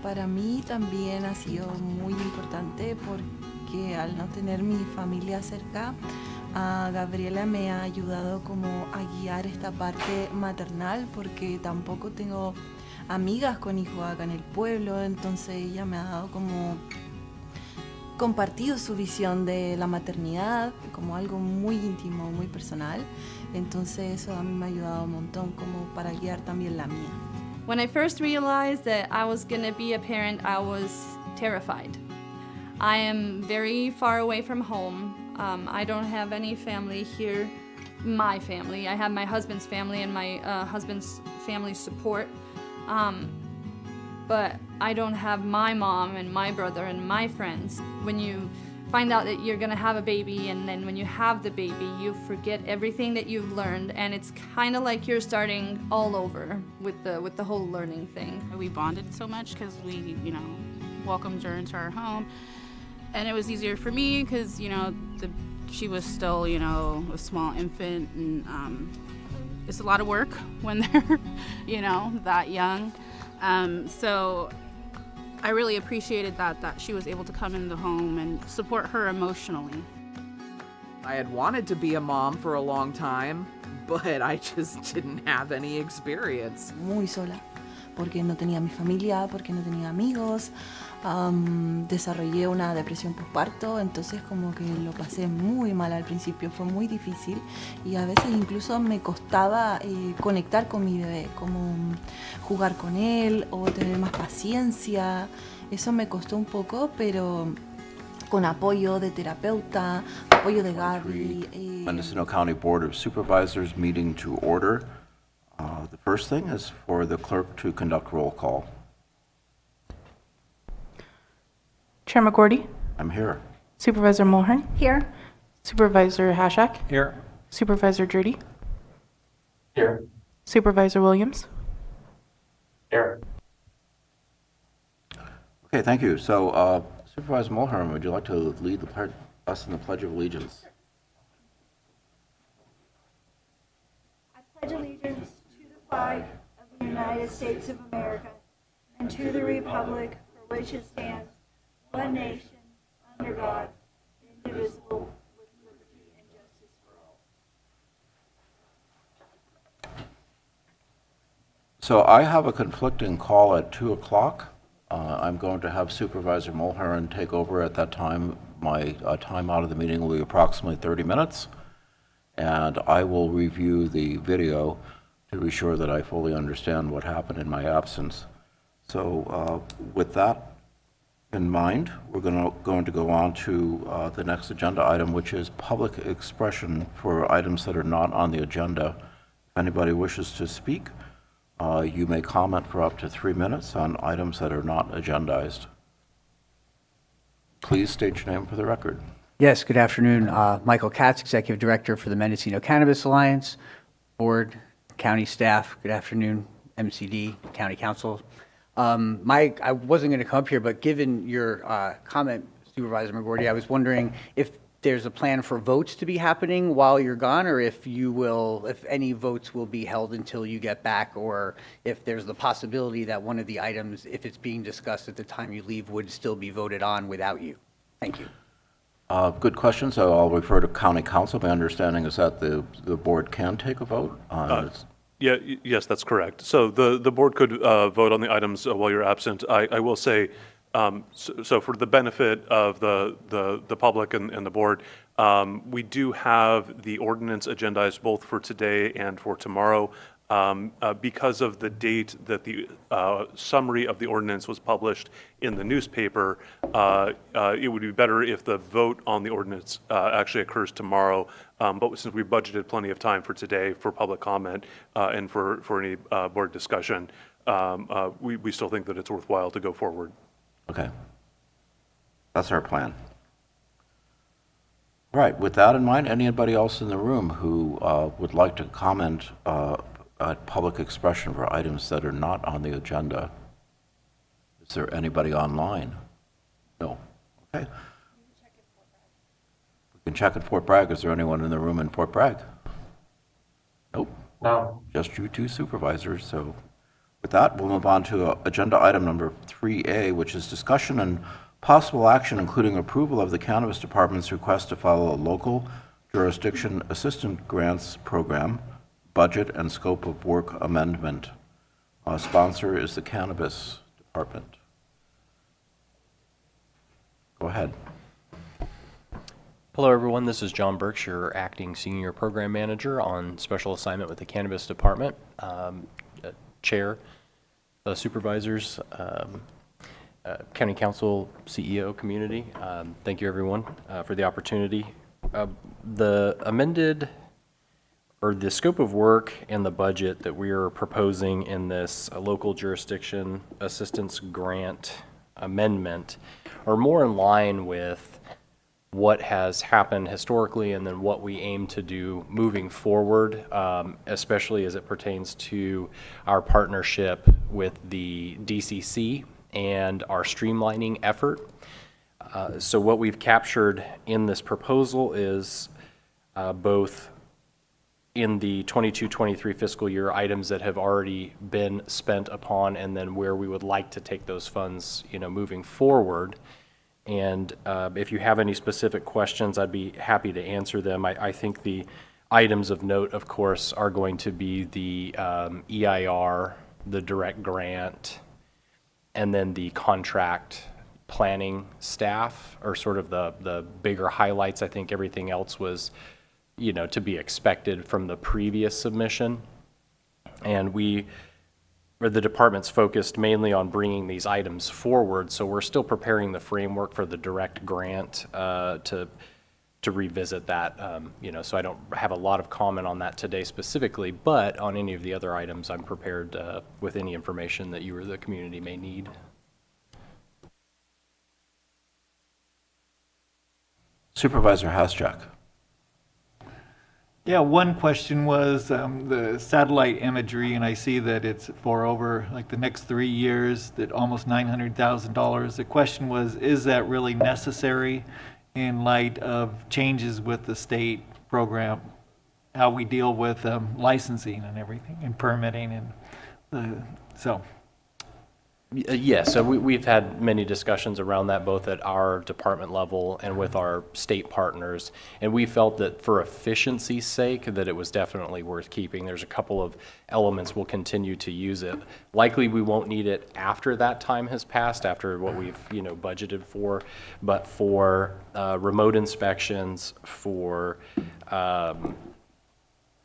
Para mí también ha sido muy importante porque al no tener mi familia cerca, Gabriela me ha ayudado como a guiar esta parte maternal porque tampoco tengo amigas con hijos acá en el pueblo, entonces ella me ha dado como compartido su visión de la maternidad como algo muy íntimo, muy personal, entonces eso a mí me ha ayudado un montón como para guiar también la mía. When I first realized that I was going to be a parent, I was terrified. I am very far away from home. I don't have any family here, my family. I have my husband's family and my husband's family support. But I don't have my mom and my brother and my friends. When you find out that you're gonna have a baby, and then when you have the baby, you forget everything that you've learned, and it's kind of like you're starting all over with the whole learning thing. We bonded so much because we, welcomed her into our home, and it was easier for me because, she was still, a small infant, and it's a lot of work when they're, that young. So I really appreciated that she was able to come in the home and support her emotionally. I had wanted to be a mom for a long time, but I just didn't have any experience. Muy sola, porque no tenía mi familia, porque no tenía amigos, desarrollé una depresión postparto, entonces como que lo pasé muy mal al principio, fue muy difícil y a veces incluso me costaba conectar con mi bebé, como jugar con él o tener más paciencia, eso me costó un poco, pero con apoyo de terapeuta, apoyo de Gaby. Mendocino County Board of Supervisors meeting to order. The first thing is for the clerk to conduct roll call. Chair McGordy? I'm here. Supervisor Mulhern? Here. Supervisor Hashak? Here. Supervisor Drudy? Here. Supervisor Williams? Here. Okay, thank you. So Supervisor Mulhern, would you like to lead us in the Pledge of Allegiance? I pledge allegiance to the flag of the United States of America and to the republic for which it stands, one nation, under God, indivisible, with liberty and justice for all. So I have a conflicting call at 2 o'clock. I'm going to have Supervisor Mulhern take over at that time. My time out of the meeting will be approximately 30 minutes, and I will review the video to be sure that I fully understand what happened in my absence. So with that in mind, we're going to go on to the next agenda item, which is public expression for items that are not on the agenda. If anybody wishes to speak, you may comment for up to 3 minutes on items that are not agendized. Please state your name for the record. Yes, good afternoon. Michael Katz, Executive Director for the Mendocino Cannabis Alliance, Board, County staff, good afternoon, MCD, County Council. I wasn't going to come up here, but given your comment, Supervisor McGordy, I was wondering if there's a plan for votes to be happening while you're gone, or if any votes will be held until you get back, or if there's the possibility that one of the items, if it's being discussed at the time you leave, would still be voted on without you. Thank you. Good question. So I'll refer to County Council. My understanding is that the board can take a vote. Yes, that's correct. So the board could vote on the items while you're absent. I will say, so for the benefit of the public and the board, we do have the ordinance agendized both for today and for tomorrow. Because of the date that the summary of the ordinance was published in the newspaper, it would be better if the vote on the ordinance actually occurs tomorrow. But since we budgeted plenty of time for today for public comment and for any board discussion, we still think that it's worthwhile to go forward. Okay. That's our plan. All right. With that in mind, anybody else in the room who would like to comment public expression for items that are not on the agenda? Is there anybody online? No. Okay. We can check at Fort Bragg. Is there anyone in the room in Fort Bragg? Nope. No. Just you two supervisors. So With that, we'll move on to agenda item number 3A, which is discussion and possible action, including approval of the Cannabis Department's request to file a local jurisdiction assistant grants program, budget and scope of work amendment. Sponsor is the Cannabis Department. Go ahead. Hello, everyone. This is John Berkshire, Acting Senior Program Manager on special assignment with the Cannabis Department. Chair, Supervisors, County Council, CEO, community. Thank you, everyone, for the opportunity. The amended, or the scope of work and the budget that we are proposing in this local jurisdiction assistance grant amendment are more in line with what has happened historically and then what we aim to do moving forward, especially as it pertains to our partnership with the DCC and our streamlining effort. So what we've captured in this proposal is both in the 22-23 fiscal year items that have already been spent upon, and then where we would like to take those funds, moving forward. And if you have any specific questions, I'd be happy to answer them. I think the items of note, of course, are going to be the EIR, the direct grant, and then the contract planning staff are sort of the bigger highlights. I think everything else was, to be expected from the previous submission. And the department's focused mainly on bringing these items forward, so we're still preparing the framework for the direct grant to revisit that. So I don't have a lot of comment on that today specifically, but on any of the other items, I'm prepared with any information that you or the community may need. Supervisor Hasjak. Yeah, one question was the satellite imagery, and I see that it's for over like the next 3 years, that almost $900,000. The question was, is that really necessary in light of changes with the state program, how we deal with licensing and everything, and permitting, and so. Yes, so we've had many discussions around that, both at our department level and with our state partners, and we felt that for efficiency's sake that it was definitely worth keeping. There's a couple of elements we'll continue to use it. Likely we won't need it after that time has passed, after what we've budgeted for, but for remote inspections, for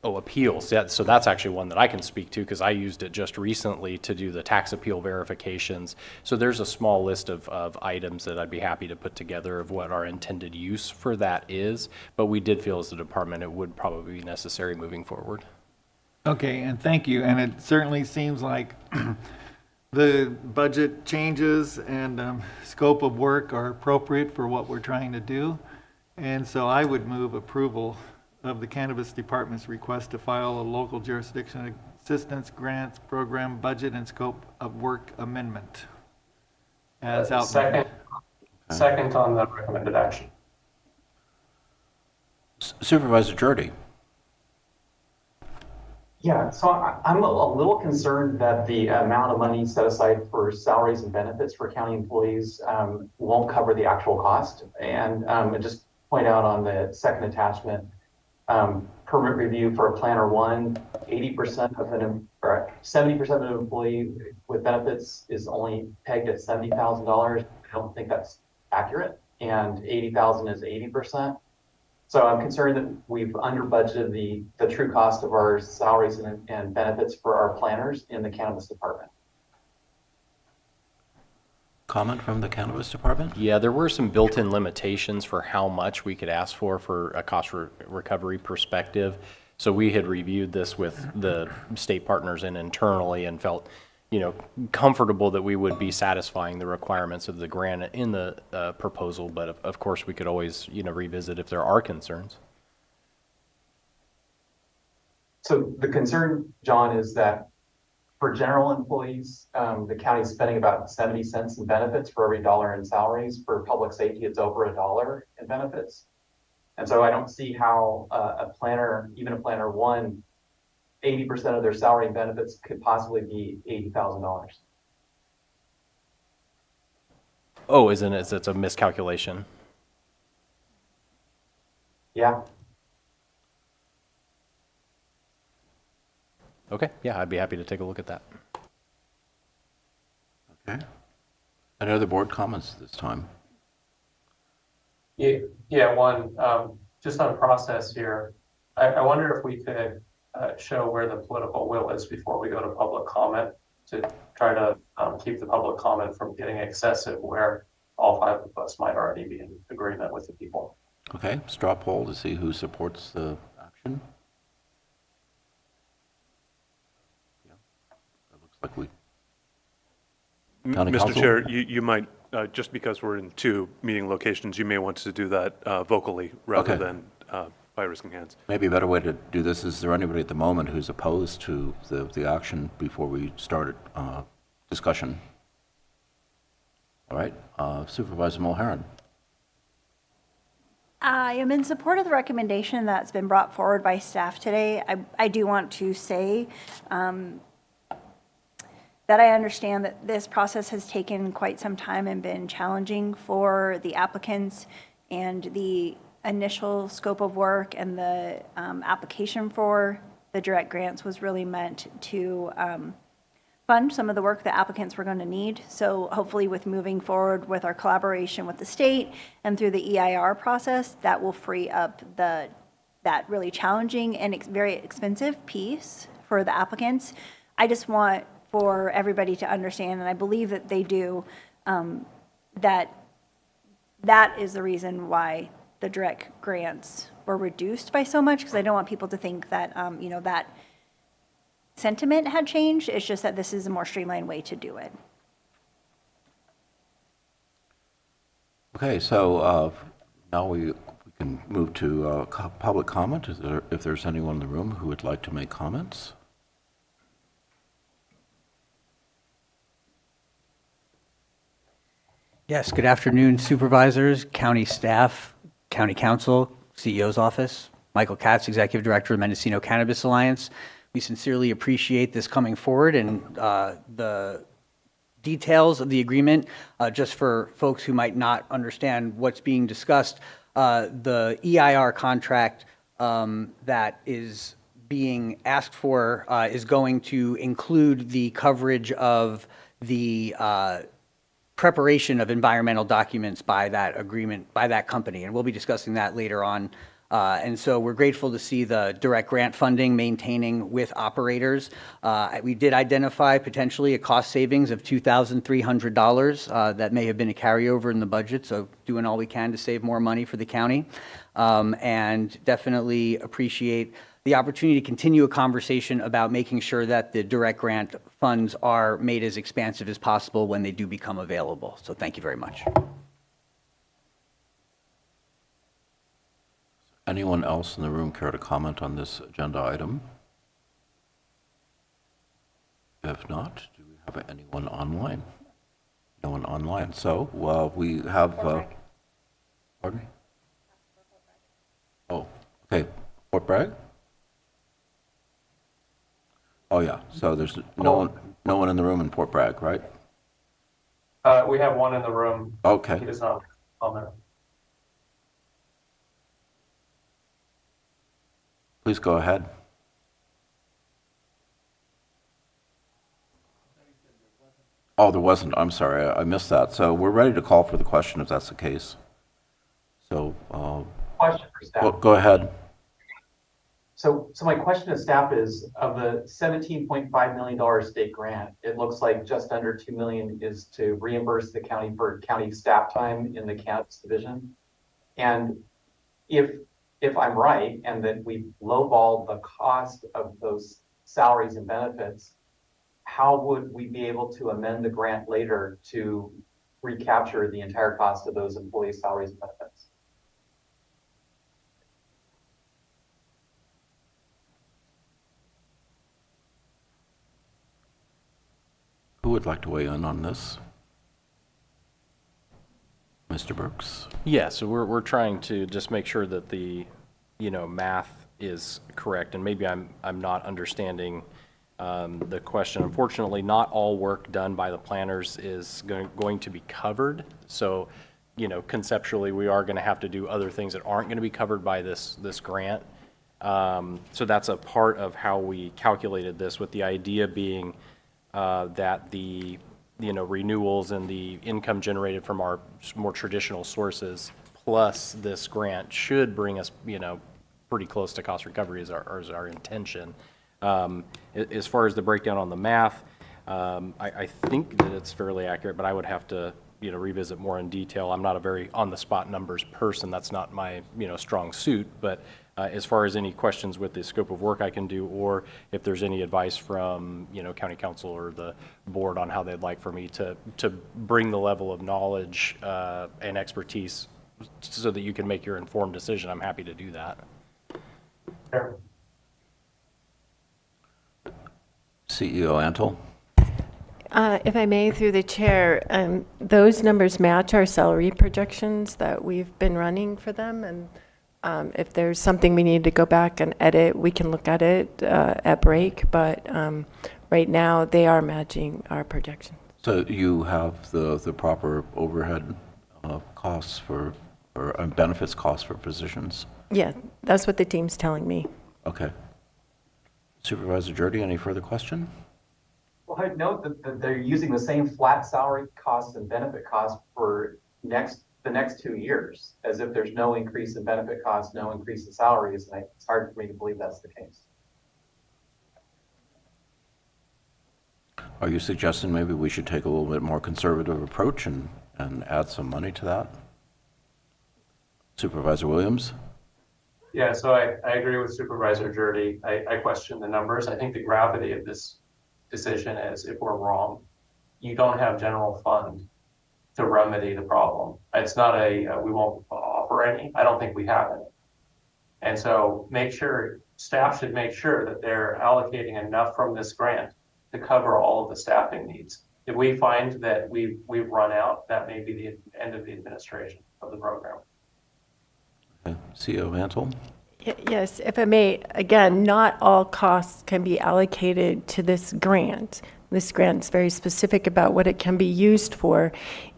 appeals. Yeah, so that's actually one that I can speak to because I used it just recently to do the tax appeal verifications. So there's a small list of items that I'd be happy to put together of what our intended use for that is, but we did feel as the department it would probably be necessary moving forward. Okay, and thank you. And it certainly seems like the budget changes and scope of work are appropriate for what we're trying to do. And so I would move approval of the Cannabis Department's request to file a local jurisdiction assistance grants program budget and scope of work amendment as outlined. Second on the recommended action. Supervisor Jordy. Yeah, so I'm a little concerned that the amount of money set aside for salaries and benefits for county employees won't cover the actual cost. And just point out on the second attachment, permit review for a planner one, 70% of an employee with benefits is only pegged at $70,000. I don't think that's accurate, and 80,000 is 80%. So I'm concerned that we've under budgeted the true cost of our salaries and benefits for our planners in the Cannabis Department. Comment from the Cannabis Department? Yeah, there were some built-in limitations for how much we could ask for a cost recovery perspective. So we had reviewed this with the state partners and internally and felt, comfortable that we would be satisfying the requirements of the grant in the proposal. But of course, we could always, revisit if there are concerns. So the concern, John, is that for general employees, the county is spending about 70 cents in benefits for every dollar in salaries. For public safety, it's over $1 in benefits. And so I don't see how a planner, even a planner one, 80% of their salary and benefits could possibly be $80,000. Oh, isn't it? It's a miscalculation. Yeah. Okay, yeah, I'd be happy to take a look at that. Okay. Any other board comments this time? Yeah, one, just on process here, I wonder if we could show where the political will is before we go to public comment to try to keep the public comment from getting excessive where all 5 of us might already be in agreement with the people. Okay, straw poll to see who supports the action. Yeah, that looks like we. County Mr. Council? Chair, you might, just because we're in 2 meeting locations, you may want to do that vocally rather Okay. than by raising hands. Maybe a better way to do this is there anybody at the moment who's opposed to the action before we start discussion? All right, Supervisor Mulheron. I am in support of the recommendation that's been brought forward by staff today. I do want to say that I understand that this process has taken quite some time and been challenging for the applicants, and the initial scope of work and the application for the direct grants was really meant to fund some of the work that applicants were going to need. So hopefully with moving forward with our collaboration with the state and through the EIR process, that will free up that really challenging and very expensive piece for the applicants. I just want for everybody to understand, and I believe that they do, that is the reason why the direct grants were reduced by so much, because I don't want people to think that, that sentiment had changed. It's just that this is a more streamlined way to do it. Okay, so now we can move to public comment. If there's anyone in the room who would like to make comments. Yes, good afternoon, supervisors, county staff, county council, CEO's office. Michael Katz, Executive Director of Mendocino Cannabis Alliance. We sincerely appreciate this coming forward, and the details of the agreement, just for folks who might not understand what's being discussed, the EIR contract that is being asked for is going to include the coverage of the preparation of environmental documents by that agreement, by that company, and we'll be discussing that later on. And so we're grateful to see the direct grant funding maintaining with operators. We did identify potentially a cost savings of $2,300 that may have been a carryover in the budget, so doing all we can to save more money for the county. And definitely appreciate the opportunity to continue a conversation about making sure that the direct grant funds are made as expansive as possible when they do become available. So thank you very much. Anyone else in the room care to comment on this agenda item? If not, do we have anyone online? No one online. So we have. Pardon me? Oh, okay. Fort Bragg? Oh yeah. So there's no one in the room in Fort Bragg, right? We have one in the room. Okay. He does not comment. Please go ahead. Oh, there wasn't. I'm sorry. I missed that. So we're ready to call for the question if that's the case. So Question for staff. go ahead. So my question to staff is, of the $17.5 million state grant, it looks like just under $2 million is to reimburse the county for county staff time in the cannabis division. And if I'm right, and that we lowballed the cost of those salaries and benefits, how would we be able to amend the grant later to recapture the entire cost of those employees' salaries and benefits? Who would like to weigh in on this? Mr. Burks? Yeah, so we're trying to just make sure that the, math is correct, and maybe I'm not understanding the question. Unfortunately, not all work done by the planners is going to be covered. So, you know, conceptually, we are going to have to do other things that aren't going to be covered by this grant. So that's a part of how we calculated this, with the idea being that the renewals and the income generated from our more traditional sources plus this grant should bring us, pretty close to cost recovery is our intention. As far as the breakdown on the math, I think that it's fairly accurate, but I would have to, revisit more in detail. I'm not a very on-the-spot numbers person. That's not my, strong suit. But as far as any questions with the scope of work I can do, or if there's any advice from, county council or the board on how they'd like for me to bring the level of knowledge and expertise so that you can make your informed decision, I'm happy to do that. Sure. CEO Antle. If I may, through the chair, those numbers match our salary projections that we've been running for them. And if there's something we need to go back and edit, we can look at it at break. But right now, they are matching our projections. So you have the proper overhead costs or benefits costs for physicians? Yeah, that's what the team's telling me. Okay. Supervisor Jurdy, any further question? Well, I'd note that they're using the same flat salary costs and benefit costs for the next 2 years, as if there's no increase in benefit costs, no increase in salaries, and it's hard for me to believe that's the case. Are you suggesting maybe we should take a little bit more conservative approach and add some money to that? Supervisor Williams? Yeah, so I agree with Supervisor Jurdy. I question the numbers. I think the gravity of this decision is, if we're wrong, you don't have general fund to remedy the problem. It's not we won't offer any. I don't think we have any. And so staff should make sure that they're allocating enough from this grant to cover all of the staffing needs. If we find that we've run out, that may be the end of the administration of the program. Okay. CEO Antle? Yes, if I may, again, not all costs can be allocated to this grant. This grant is very specific about what it can be used for.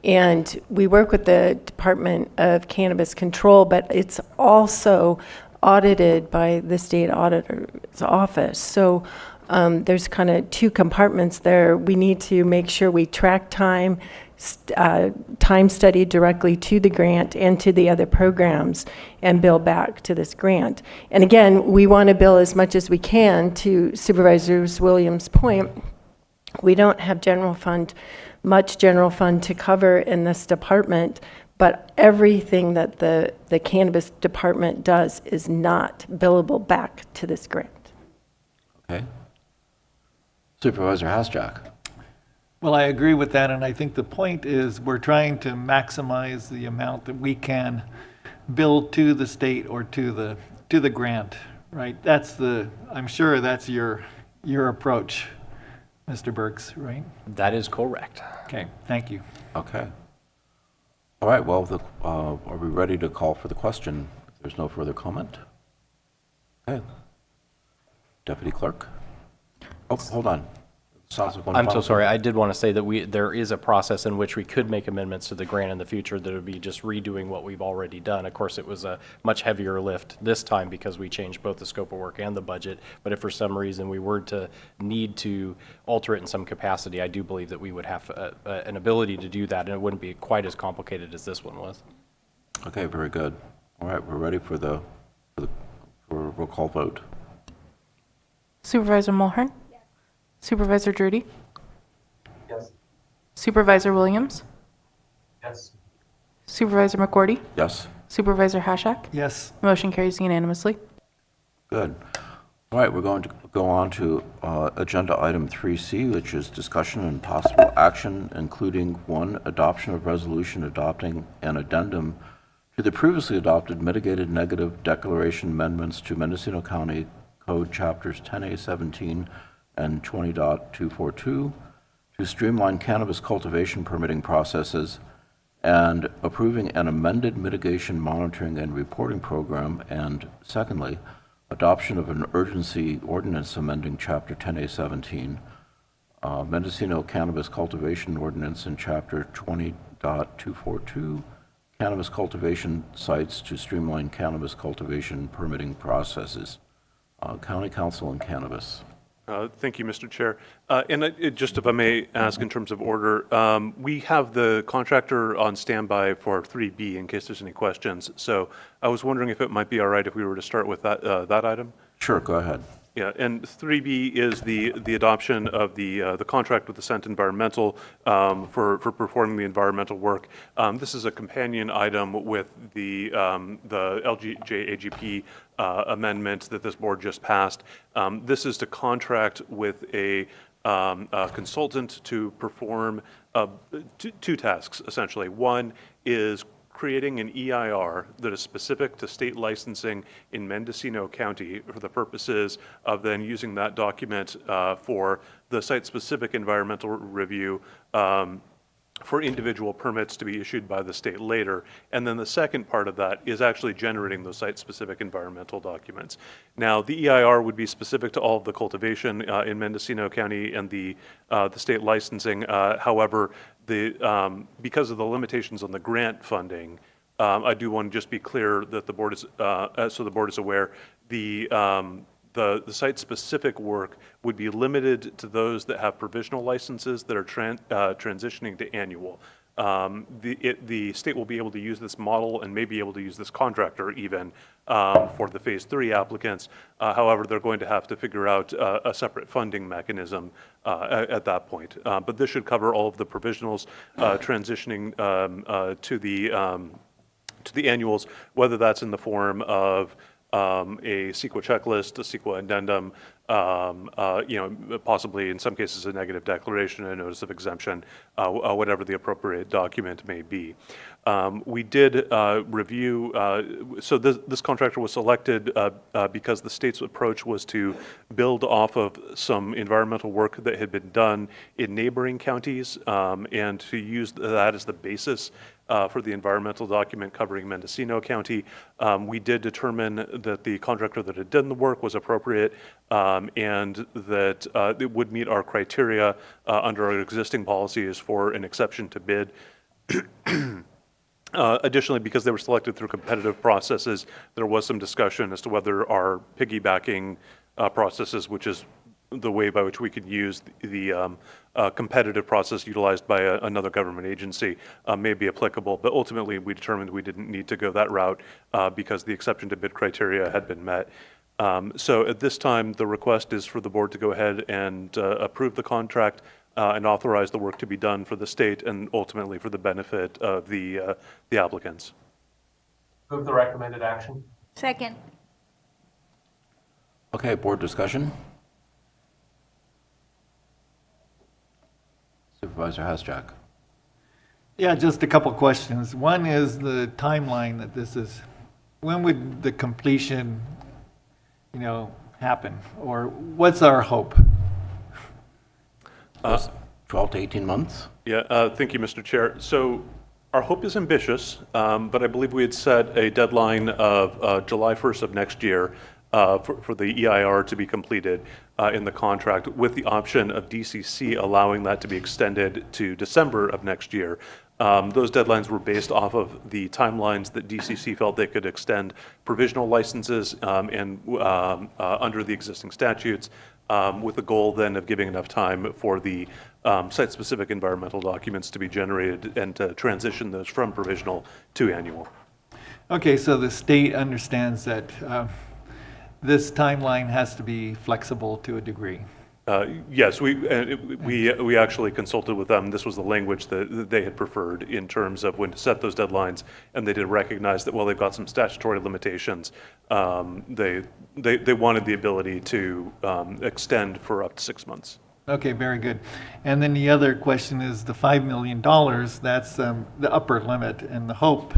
And we work with the Department of Cannabis Control, but it's also audited by the state auditor's office. So there's kind of two compartments there. We need to make sure we track time studied directly to the grant and to the other programs and bill back to this grant. And again, we want to bill as much as we can. To Supervisor Williams' point, we don't have much general fund to cover in this department, but everything that the cannabis department does is not billable back to this grant. Okay. Supervisor Hasjack. Well, I agree with that, and I think the point is we're trying to maximize the amount that we can bill to the state or to the grant, right? I'm sure that's your approach, Mr. Burks, right? That is correct. Okay, thank you. Okay. All right, well, are we ready to call for the question? If there's no further comment? Okay. Deputy Clerk? Oh, hold on. I'm so sorry. I did want to say that there is a process in which we could make amendments to the grant in the future that would be just redoing what we've already done. Of course, it was a much heavier lift this time because we changed both the scope of work and the budget. But if for some reason we were to need to alter it in some capacity, I do believe that we would have an ability to do that, and it wouldn't be quite as complicated as this one was. Okay, very good. All right, we're ready for the roll call vote. Supervisor Mulhern? Yes. Supervisor Jurdy? Yes. Supervisor Williams? Yes. Supervisor McCourty? Yes. Supervisor Hashak? Yes. Motion carries unanimously. Good. All right, we're going to go on to agenda item 3C, which is discussion and possible action, including 1, adoption of resolution adopting an addendum to the previously adopted mitigated negative declaration amendments to Mendocino County Code Chapters 10A17 and 20.242 to streamline cannabis cultivation permitting processes, and approving an amended mitigation monitoring and reporting program, and secondly, adoption of an urgency ordinance amending Chapter 10A17, Mendocino Cannabis Cultivation Ordinance in Chapter 20.242, cannabis cultivation sites to streamline cannabis cultivation permitting processes. County Council and Cannabis. Thank you, Mr. Chair. Just if I may ask in terms of order, we have the contractor on standby for 3B in case there's any questions. So I was wondering if it might be all right if we were to start with that item? Sure, go ahead. Yeah, and 3B is the adoption of the contract with Ascent Environmental for performing the environmental work. This is a companion item with the LJAGP amendment that this board just passed. This is to contract with a consultant to perform two tasks, essentially. One is creating an EIR that is specific to state licensing in Mendocino County for the purposes of then using that document for the site-specific environmental review for individual permits to be issued by the state later. And then the second part of that is actually generating those site-specific environmental documents. Now, the EIR would be specific to all of the cultivation in Mendocino County and the state licensing. However, because of the limitations on the grant funding, I do want to just be clear that the board is, so the board is aware, the site-specific work would be limited to those that have provisional licenses that are transitioning to annual. The state will be able to use this model and may be able to use this contractor even for the Phase 3 applicants. However, they're going to have to figure out a separate funding mechanism at that point. But this should cover all of the provisionals transitioning to the annuals, whether that's in the form of a CEQA checklist, a CEQA addendum, possibly in some cases a negative declaration, a notice of exemption, whatever the appropriate document may be. We did review, so this contractor was selected because the state's approach was to build off of some environmental work that had been done in neighboring counties and to use that as the basis for the environmental document covering Mendocino County. We did determine that the contractor that had done the work was appropriate and that it would meet our criteria under our existing policies for an exception to bid. Additionally, because they were selected through competitive processes, there was some discussion as to whether our piggybacking processes, which is the way by which we could use the competitive process utilized by another government agency may be applicable. But ultimately, we determined we didn't need to go that route because the exception to bid criteria had been met. So at this time, the request is for the board to go ahead and approve the contract and authorize the work to be done for the state and ultimately for the benefit of the applicants. Move the recommended action. Second. Okay, board discussion. Supervisor Hasjack. Yeah, just a couple questions. One is the timeline that this is. When would the completion, happen? Or what's our hope? 12 to 18 months? Yeah, thank you, Mr. Chair. So our hope is ambitious, but I believe we had set a deadline of July 1st of next year for the EIR to be completed in the contract, with the option of DCC allowing that to be extended to December of next year. Those deadlines were based off of the timelines that DCC felt they could extend provisional licenses and under the existing statutes, with the goal then of giving enough time for the site-specific environmental documents to be generated and to transition those from provisional to annual. Okay, so the state understands that this timeline has to be flexible to a degree. Yes, we actually consulted with them. This was the language that they had preferred in terms of when to set those deadlines, and they did recognize that while they've got some statutory limitations, they wanted the ability to extend for up to 6 months. Okay, very good. And then the other question is the $5 million, that's the upper limit, and the hope,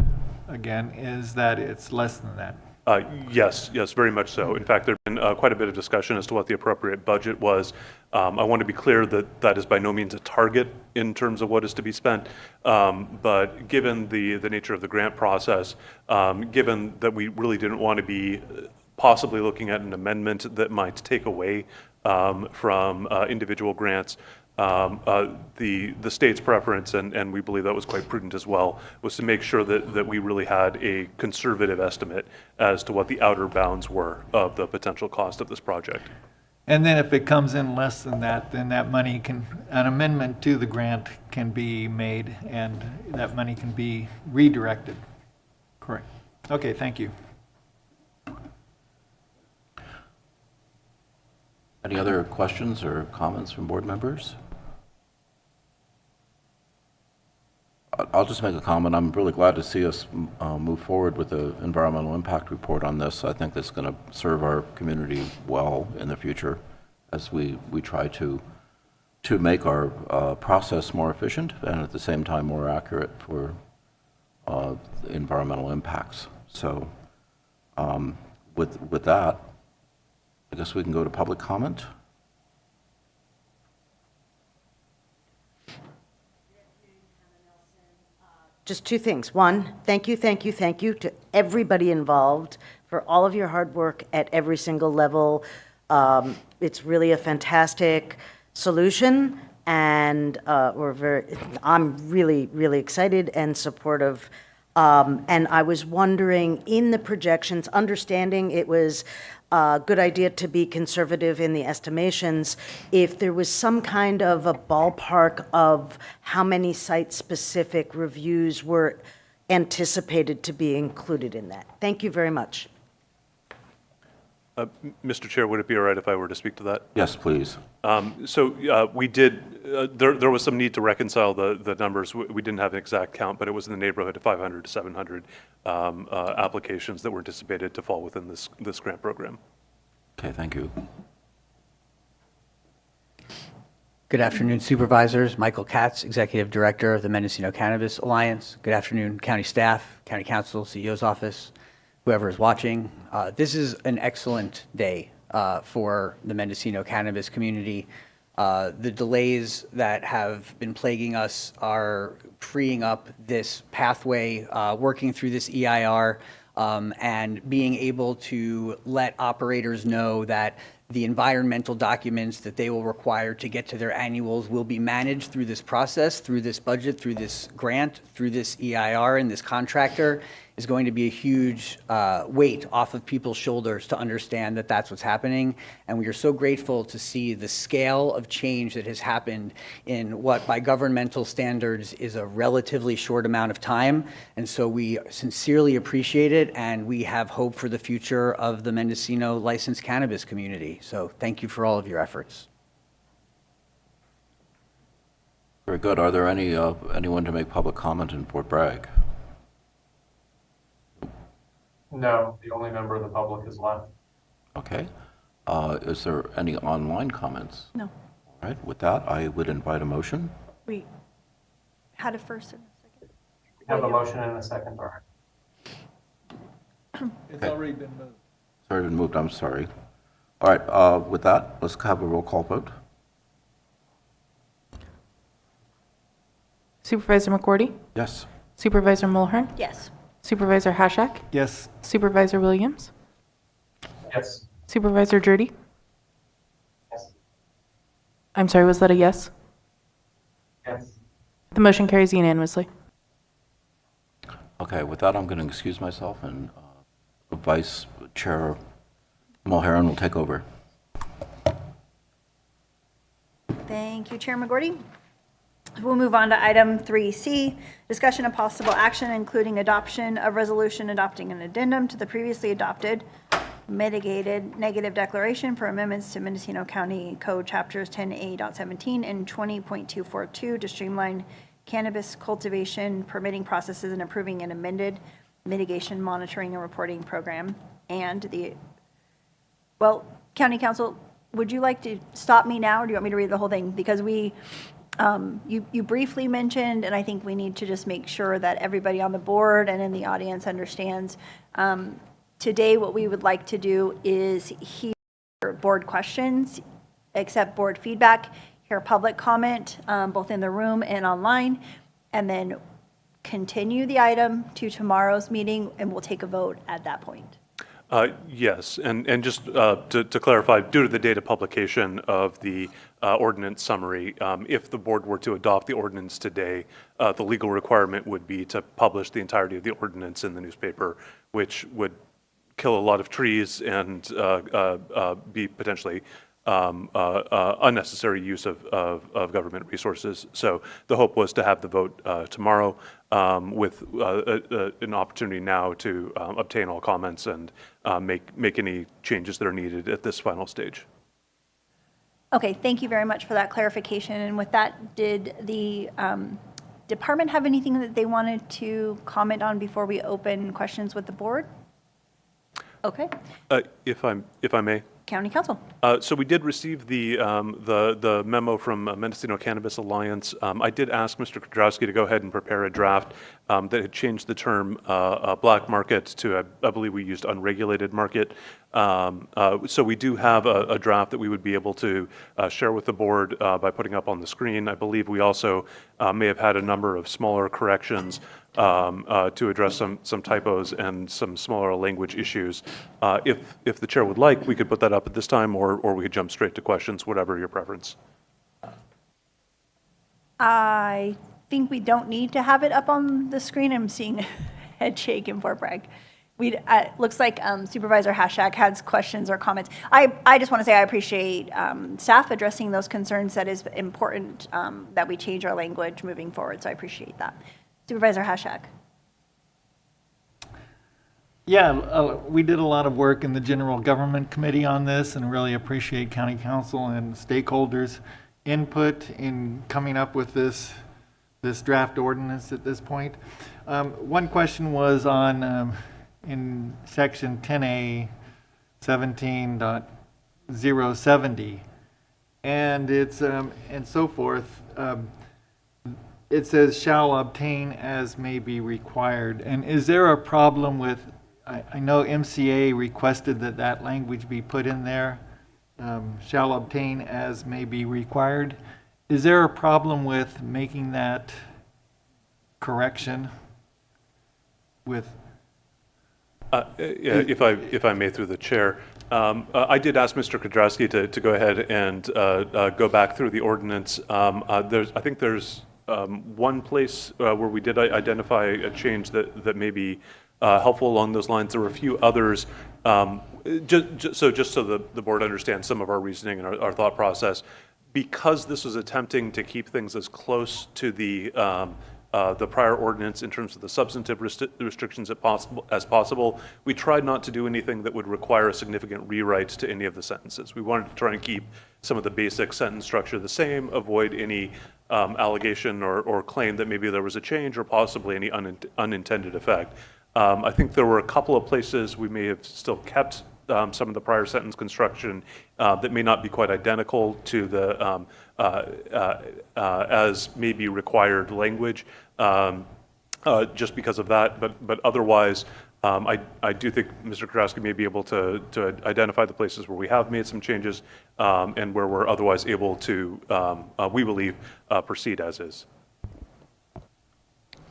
again, is that it's less than that. Yes, very much so. In fact, there's been quite a bit of discussion as to what the appropriate budget was. I want to be clear that that is by no means a target in terms of what is to be spent, but given the nature of the grant process, given that we really didn't want to be possibly looking at an amendment that might take away from individual grants. The state's preference, and we believe that was quite prudent as well, was to make sure that we really had a conservative estimate as to what the outer bounds were of the potential cost of this project. And then if it comes in less than that, then that money can, an amendment to the grant can be made and that money can be redirected. Correct. Okay, thank you. Any other questions or comments from board members? I'll just make a comment. I'm really glad to see us move forward with the environmental impact report on this. I think that's going to serve our community well in the future as we try to make our process more efficient and at the same time more accurate for environmental impacts. So with that, I guess we can go to public comment. Just two things. One, thank you to everybody involved for all of your hard work at every single level. It's really a fantastic solution, and I'm really, really excited and supportive. And I was wondering, in the projections, understanding it was a good idea to be conservative in the estimations, if there was some kind of a ballpark of how many site-specific reviews were anticipated to be included in that. Thank you very much. Mr. Chair, would it be all right if I were to speak to that? Yes, please. We did, there was some need to reconcile the numbers. We didn't have an exact count, but it was in the neighborhood of 500 to 700 applications that were anticipated to fall within this grant program. Okay, thank you. Good afternoon, Supervisors. Michael Katz, Executive Director of the Mendocino Cannabis Alliance. Good afternoon, County staff, County Council, CEO's office, whoever is watching. This is an excellent day for the Mendocino cannabis community. The delays that have been plaguing us are freeing up this pathway, working through this EIR, and being able to let operators know that the environmental documents that they will require to get to their annuals will be managed through this process, through this budget, through this grant, through this EIR and this contractor is going to be a huge weight off of people's shoulders to understand that that's what's happening. And we are so grateful to see the scale of change that has happened in what by governmental standards is a relatively short amount of time. And so we sincerely appreciate it, and we have hope for the future of the Mendocino licensed cannabis community. So thank you for all of your efforts. Very good. Are there anyone to make public comment in Fort Bragg? No, the only member of the public is left. Okay. Is there any online comments? No. All right. With that, I would invite a motion. We had a first and a second. We have a motion and a second, all right. It's already been moved. It's already been moved. I'm sorry. All right. With that, let's have a roll call vote. Supervisor McWherty? Yes. Supervisor Mulhern? Yes. Supervisor Hashak? Yes. Supervisor Williams? Yes. Supervisor Jurdy? Yes. I'm sorry, was that a yes? Yes. The motion carries unanimously. Okay. With that, I'm going to excuse myself, and Vice Chair Mulhern will take over. Thank you, Chair McGordy. We'll move on to item 3C, discussion of possible action, including adoption of resolution adopting an addendum to the previously adopted mitigated negative declaration for amendments to Mendocino County Code Chapters 10A.17 and 20.242 to streamline cannabis cultivation permitting processes and approving an amended mitigation monitoring and reporting program. And County Council, would you like to stop me now, or do you want me to read the whole thing? Because you briefly mentioned, and I think we need to just make sure that everybody on the board and in the audience understands. Today, what we would like to do is hear board questions, accept board feedback, hear public comment, both in the room and online, and then continue the item to tomorrow's meeting, and we'll take a vote at that point. Yes, and just to clarify, due to the date of publication of the ordinance summary, if the board were to adopt the ordinance today, the legal requirement would be to publish the entirety of the ordinance in the newspaper, which would kill a lot of trees and be potentially unnecessary use of government resources. So the hope was to have the vote tomorrow with an opportunity now to obtain all comments and make any changes that are needed at this final stage. Okay, thank you very much for that clarification. And with that, did the department have anything that they wanted to comment on before we open questions with the board? Okay. If I may. County Council. So we did receive the memo from Mendocino Cannabis Alliance. I did ask Mr. Kudrowski to go ahead and prepare a draft that had changed the term black market to, I believe we used unregulated market. So we do have a draft that we would be able to share with the board by putting up on the screen. I believe we also may have had a number of smaller corrections to address some typos and some smaller language issues. If the chair would like, we could put that up at this time, or we could jump straight to questions, whatever your preference. I think we don't need to have it up on the screen. I'm seeing a head shake in Fort Bragg. Looks like Supervisor Hashak has questions or comments. I just want to say I appreciate staff addressing those concerns. That is important that we change our language moving forward, so I appreciate that. Supervisor Hashak. Yeah, we did a lot of work in the General Government Committee on this and really appreciate County Council and stakeholders' input in coming up with this draft ordinance at this point. One question was on in section 10A 17.070, and it's and so forth. It says shall obtain as may be required. And is there a problem with, I know MCA requested that language be put in there, shall obtain as may be required. Is there a problem with making that correction with? If I may, through the chair, I did ask Mr. Kudrowski to go ahead and go back through the ordinance. I think there's one place where we did identify a change that may be helpful along those lines. There were a few others. Just so the board understands some of our reasoning and our thought process, because this was attempting to keep things as close to the prior ordinance in terms of the substantive restrictions as possible, we tried not to do anything that would require a significant rewrite to any of the sentences. We wanted to try and keep some of the basic sentence structure the same, avoid any allegation or claim that maybe there was a change or possibly any unintended effect. I think there were a couple of places we may have still kept some of the prior sentence construction that may not be quite identical to the as may be required language, just because of that. But otherwise, I do think Mr. Kudrowski may be able to identify the places where we have made some changes and where we're otherwise able to, we believe, proceed as is.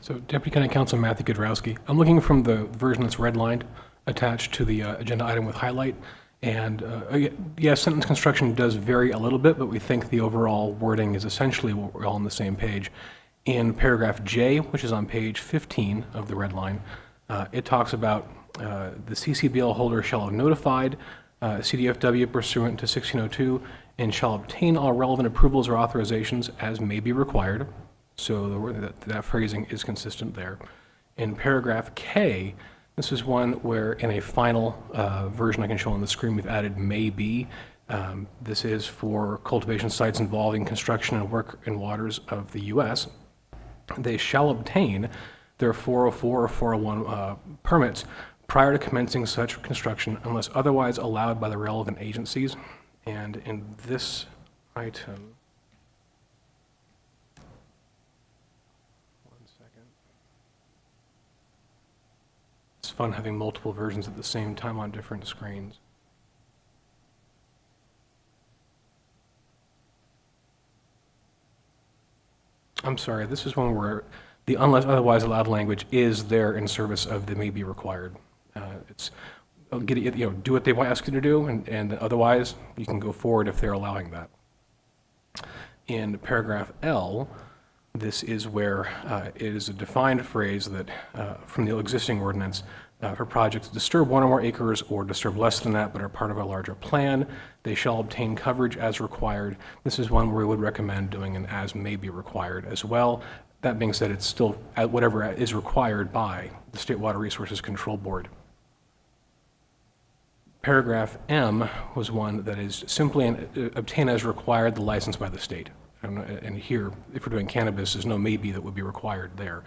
So Deputy County Counsel Matthew Kudrowski, I'm looking from the version that's redlined attached to the agenda item with highlight. And yes, sentence construction does vary a little bit, but we think the overall wording is essentially what we're all on the same page. In paragraph J, which is on page 15 of the red line, it talks about the CCBL holder shall have notified CDFW pursuant to 1602 and shall obtain all relevant approvals or authorizations as may be required. So that phrasing is consistent there. In paragraph K, this is one where in a final version I can show on the screen we've added may be. This is for cultivation sites involving construction and work in waters of the U.S. They shall obtain their 404 or 401 permits prior to commencing such construction unless otherwise allowed by the relevant agencies. And in this item, it's fun having multiple versions at the same time on different screens. I'm sorry, this is one where the unless otherwise allowed language is there in service of the may be required. get it, do what they want ask you to do, and otherwise, you can go forward if they're allowing that. In paragraph L, this is where it is a defined phrase that from the existing ordinance for projects that disturb 1 or more acres or disturb less than that but are part of a larger plan, they shall obtain coverage as required. This is one where we would recommend doing an as may be required as well. That being said, it's still whatever is required by the State Water Resources Control Board. Paragraph M was one that is simply obtain as required the license by the state. And here, if we're doing cannabis, there's no maybe that would be required there.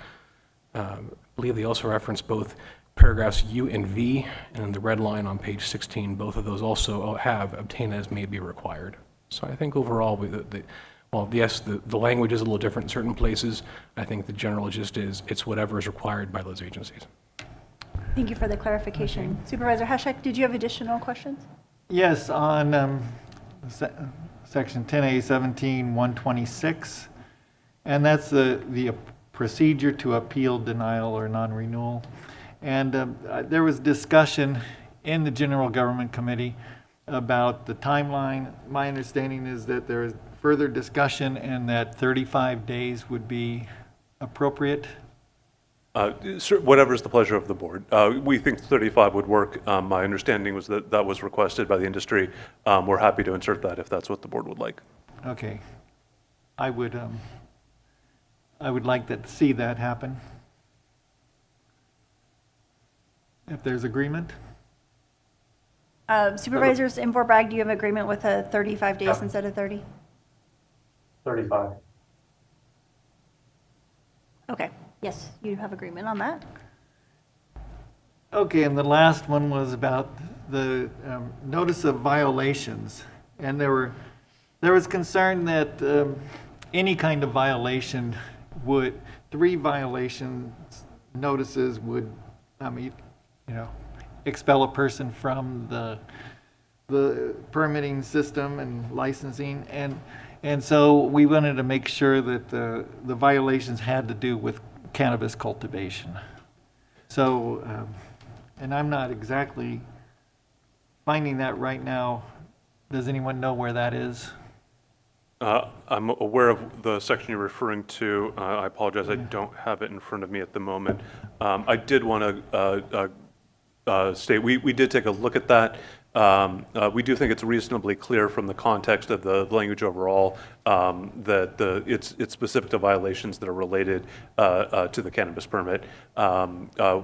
I believe they also reference both paragraphs U and V, and the red line on page 16, both of those also have obtain as may be required. So I think overall, well, yes, the language is a little different in certain places. I think the general gist is it's whatever is required by those agencies. Thank you for the clarification. Supervisor Hashak, did you have additional questions? Yes, on section 10A 17-126, and that's the procedure to appeal denial or non-renewal. And there was discussion in the General Government Committee about the timeline. My understanding is that there is further discussion and that 35 days would be appropriate. Whatever is the pleasure of the board. We think 35 would work. My understanding was that that was requested by the industry. We're happy to insert that if that's what the board would like. Okay. I would like to see that happen. If there's agreement. Supervisors in Fort Bragg, do you have agreement with 35 days instead of 30? 35. Okay. Yes, you have agreement on that. Okay, and the last one was about the notice of violations. And there was concern that any kind of violation would, 3 violations notices would, expel a person from the permitting system and licensing. And so we wanted to make sure that the violations had to do with cannabis cultivation. So, and I'm not exactly finding that right now. Does anyone know where that is? I'm aware of the section you're referring to. I apologize, I don't have it in front of me at the moment. I did want to state, we did take a look at that. We do think it's reasonably clear from the context of the language overall that it's specific to violations that are related to the cannabis permit.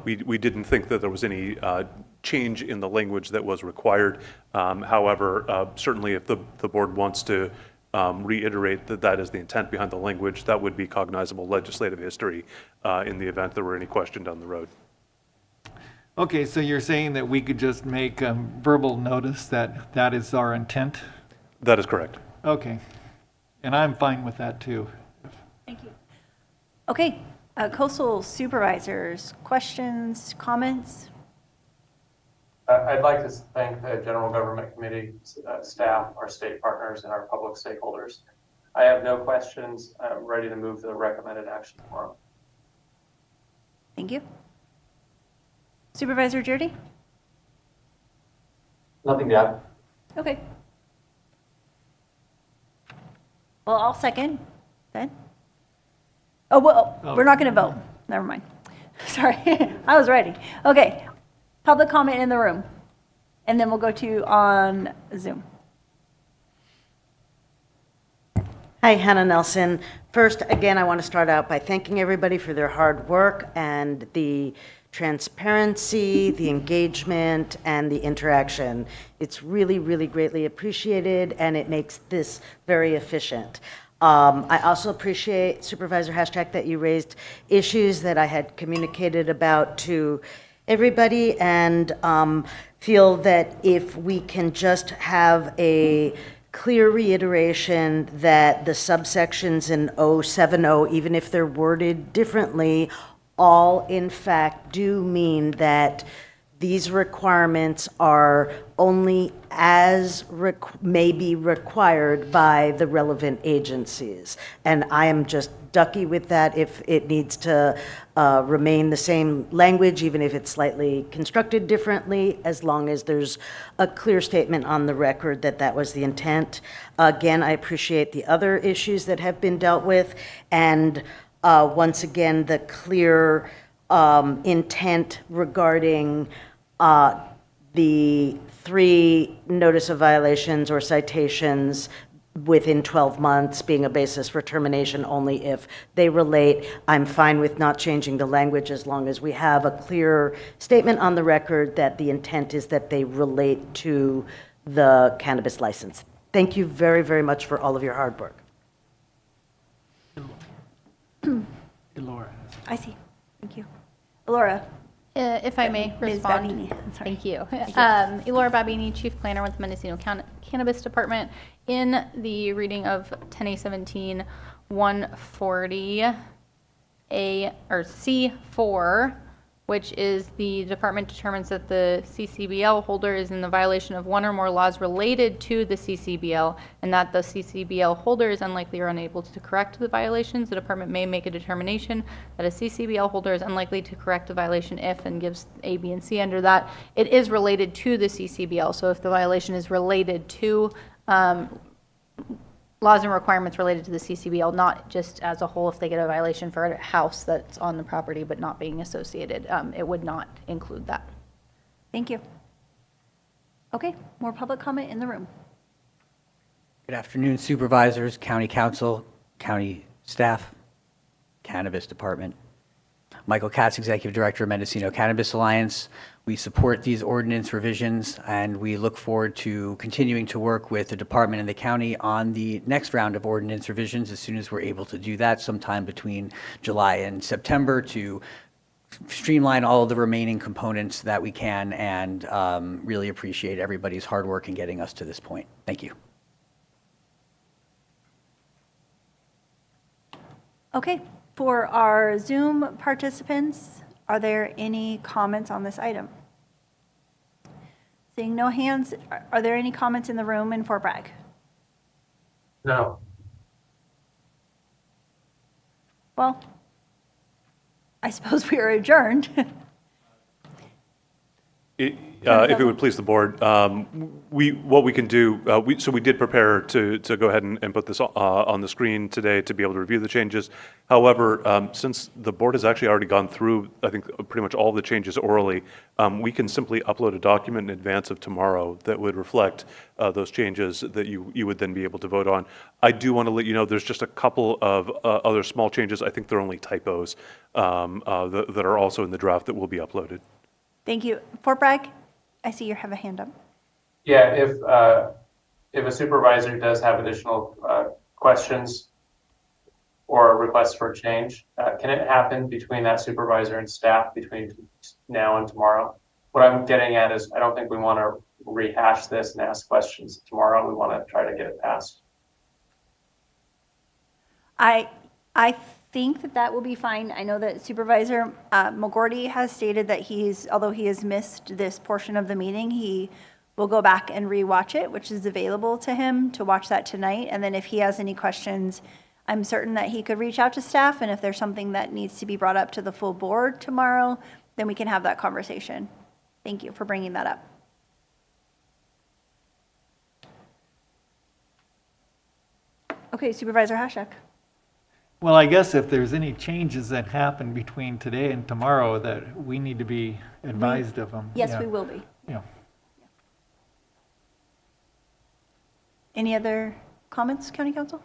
We didn't think that there was any change in the language that was required. However, certainly if the board wants to reiterate that that is the intent behind the language, that would be cognizable legislative history in the event there were any question down the road. Okay, so you're saying that we could just make verbal notice that that is our intent? That is correct. Okay, and I'm fine with that too. Thank you. Okay, coastal supervisors, questions, comments? I'd like to thank the General Government Committee staff, our state partners, and our public stakeholders. I have no questions. I'm ready to move to the recommended action tomorrow. Thank you. Supervisor Jurdy? Nothing to add. Okay. Well, I'll second then. Oh, well, we're not going to vote. Never mind. Sorry, I was ready. Okay, public comment in the room, and then we'll go to on Zoom. Hi, Hannah Nelson. First, again, I want to start out by thanking everybody for their hard work and the transparency, the engagement, and the interaction. It's really, really greatly appreciated, and it makes this very efficient. I also appreciate, Supervisor Hashtag, that you raised issues that I had communicated about to everybody, and feel that if we can just have a clear reiteration that the subsections in 070, even if they're worded differently, all in fact do mean that these requirements are only as may be required by the relevant agencies. And I am just ducky with that. If it needs to remain the same language, even if it's slightly constructed differently, as long as there's a clear statement on the record that that was the intent. Again, I appreciate the other issues that have been dealt with. And once again, the clear intent regarding the 3 notice of violations or citations within 12 months being a basis for termination only if they relate. I'm fine with not changing the language as long as we have a clear statement on the record that the intent is that they relate to the cannabis license. Thank you very, very much for all of your hard work. Elora. I see. Thank you. Elora. If I may Ms. respond. Babini. Sorry. Thank you. Thank you. Elora Babini, Chief Planner with the Mendocino Cannabis Department. In the reading of 10A17 140A or C4, which is the department determines that the CCBL holder is in the violation of one or more laws related to the CCBL and that the CCBL holder is unlikely or unable to correct the violations, the department may make a determination that a CCBL holder is unlikely to correct the violation if, and gives A, B, and C under that. It is related to the CCBL. So if the violation is related to laws and requirements related to the CCBL, not just as a whole. If they get a violation for a house that's on the property but not being associated, it would not include that. Thank you. Okay, more public comment in the room. Good afternoon, Supervisors, County Council, County Staff, Cannabis Department. Michael Katz, Executive Director of Mendocino Cannabis Alliance. We support these ordinance revisions, and we look forward to continuing to work with the department and the county on the next round of ordinance revisions as soon as we're able to do that, sometime between July and September, to streamline all of the remaining components that we can, and really appreciate everybody's hard work in getting us to this point. Thank you. Okay, for our Zoom participants, are there any comments on this item? Seeing no hands, are there any comments in the room in Fort Bragg? No. Well, I suppose we are adjourned. If it would please the board, what we can do, so we did prepare to go ahead and put this on the screen today to be able to review the changes. However, since the board has actually already gone through, I think, pretty much all of the changes orally, we can simply upload a document in advance of tomorrow that would reflect those changes that you would then be able to vote on. I do want to let you know there's just a couple of other small changes. I think they're only typos that are also in the draft that will be uploaded. Thank you. Fort Bragg, I see you have a hand up. Yeah, if a supervisor does have additional questions or requests for change, can it happen between that supervisor and staff between now and tomorrow? What I'm getting at is I don't think we want to rehash this and ask questions tomorrow. We want to try to get it passed. I think that will be fine. I know that Supervisor McGordy has stated that although he has missed this portion of the meeting, he will go back and rewatch it, which is available to him to watch that tonight. And then if he has any questions, I'm certain that he could reach out to staff. And if there's something that needs to be brought up to the full board tomorrow, then we can have that conversation. Thank you for bringing that up. Okay, Supervisor Hashak. Well, I guess if there's any changes that happen between today and tomorrow, that we need to be advised of them. Yes, Yeah. we will be. Yeah. Any other comments, County Council?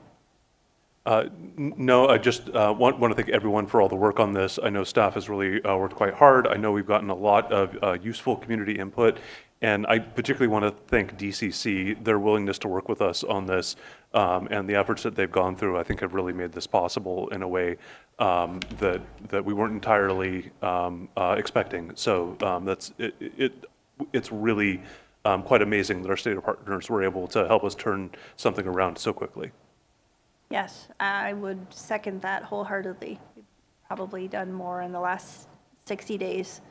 No, I just want to thank everyone for all the work on this. I know staff has really worked quite hard. I know we've gotten a lot of useful community input, and I particularly want to thank DCC. Their willingness to work with us on this and the efforts that they've gone through, I think, have really made this possible in a way that we weren't entirely expecting. So it's really quite amazing that our state partners were able to help us turn something around so quickly. Yes, I would second that wholeheartedly. We've probably done more in the last 60 days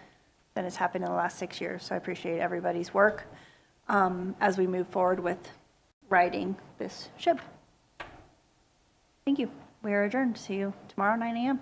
than has happened in the last 6 years. So I appreciate everybody's work as we move forward with righting this ship. Thank you. We are adjourned. See you tomorrow, 9 a.m.